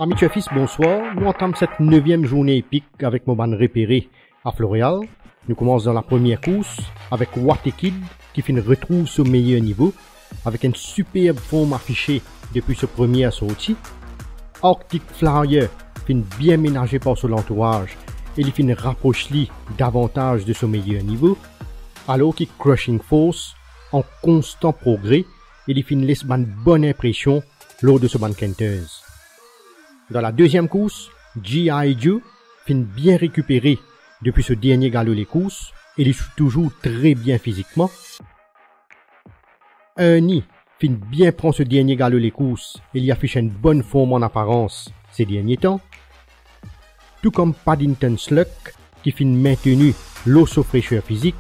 Amis Chefis, bonsoir. Nous entamons cette 9e journée épique avec mon ban repéré à Floréal. Nous commençons dans la première course avec Watekid qui finit retrouve son meilleur niveau avec une superbe forme affichée depuis ce premier sortie. Arctic Flyer finit bien ménagé par son entourage et il finit rapproche-lui davantage de son meilleur niveau, alors que Crushing Force en constant progrès et il finit laisse une bonne impression lors de ce ban Kenters. Dans la deuxième course, G.I. Joe finit bien récupéré depuis ce dernier galop les courses et il est toujours très bien physiquement. Ernie finit bien prendre ce dernier galop les courses et il affiche une bonne forme en apparence ces derniers temps. Tout comme Paddington Sluck qui finit maintenu l'osso fraîcheur physique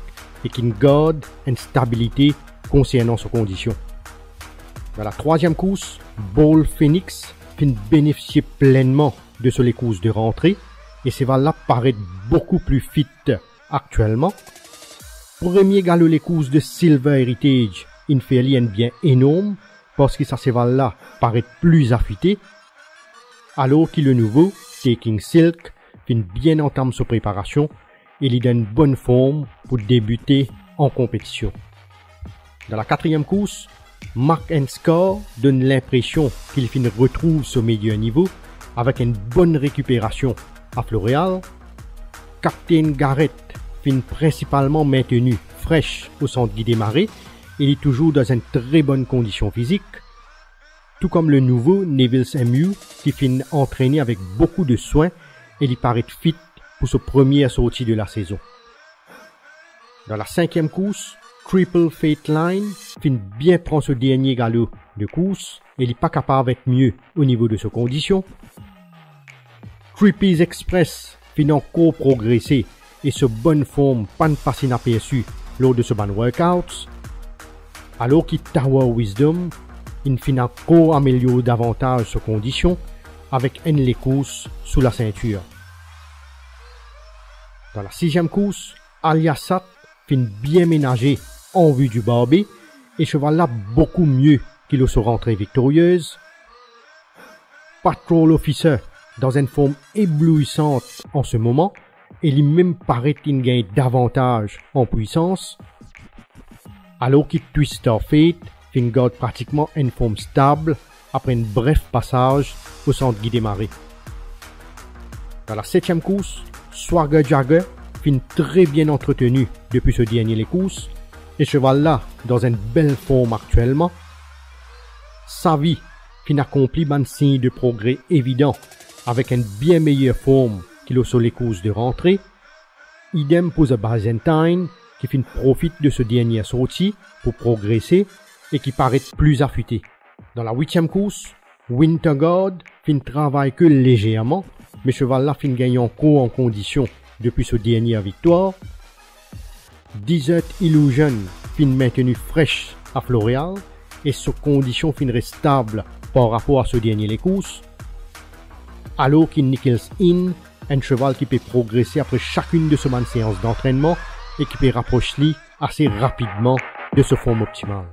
et qui garde une stabilité concernant ses conditions. Dans la troisième course, Ball Phoenix finit bénéficier pleinement de ces courses de rentrée et ces cheval-là paraît beaucoup plus fit actuellement. Premier galop les courses de Silver Heritage, il fait un bien énorme parce que ça cheval-là paraît plus affûté, alors que le nouveau Taking Silk finit bien entame sa préparation et il donne une bonne forme pour débuter en compétition. Dans la quatrième course, Mark & Scar donne l'impression qu'il finit retrouve son meilleur niveau avec une bonne récupération à Floréal. Captain Garrett finit principalement maintenu fraîche au centre guidé marée et il est toujours dans une très bonne condition physique. Tout comme le nouveau Neville's MU qui finit entraîné avec beaucoup de soin et il paraît fit pour sa première sortie de la saison. Dans la cinquième course, Triple Fate Line finit bien prendre ce dernier galop de course et il n'est pas capable d'être mieux au niveau de ses conditions. Creepy's Express finit encore progresser et ce bonne forme pas de passer inaperçu lors de ce ban workouts. Alors que Tower Wisdom il finit encore améliorer davantage ses conditions avec une les courses sous la ceinture. Dans la sixième course, Aliasat finit bien ménagé en vue du barbé et cheval là beaucoup mieux qu'il se rentrée victorieuse. Patrol Officer dans une forme éblouissante en ce moment et il même paraît qu'il gagne davantage en puissance, alors que Twister Fate finit garde pratiquement une forme stable après un bref passage au centre guidé marée. Dans la septième course, Swagger Jagger finit très bien entretenu depuis ce dernier les courses et cheval là dans une belle forme actuellement. Savvy finit accompli un signe de progrès évident avec une bien meilleure forme qu'il a sur les courses de rentrée. Idem pour The Byzantine qui finit profite de ce dernier sortie pour progresser et qui paraît plus affûté. Dans la huitième course, Winterguard finit travaille que légèrement, mais cheval là finit gagnant encore en condition depuis ce dernier victoire. Desert Illusion finit maintenu fraîche à Floréal et sa condition finit stable par rapport à ce dernier les courses. Alors que Nichols Inn, un cheval qui peut progresser après chacune de ses séances d'entraînement et qui peut rapprocher assez rapidement de sa forme optimale.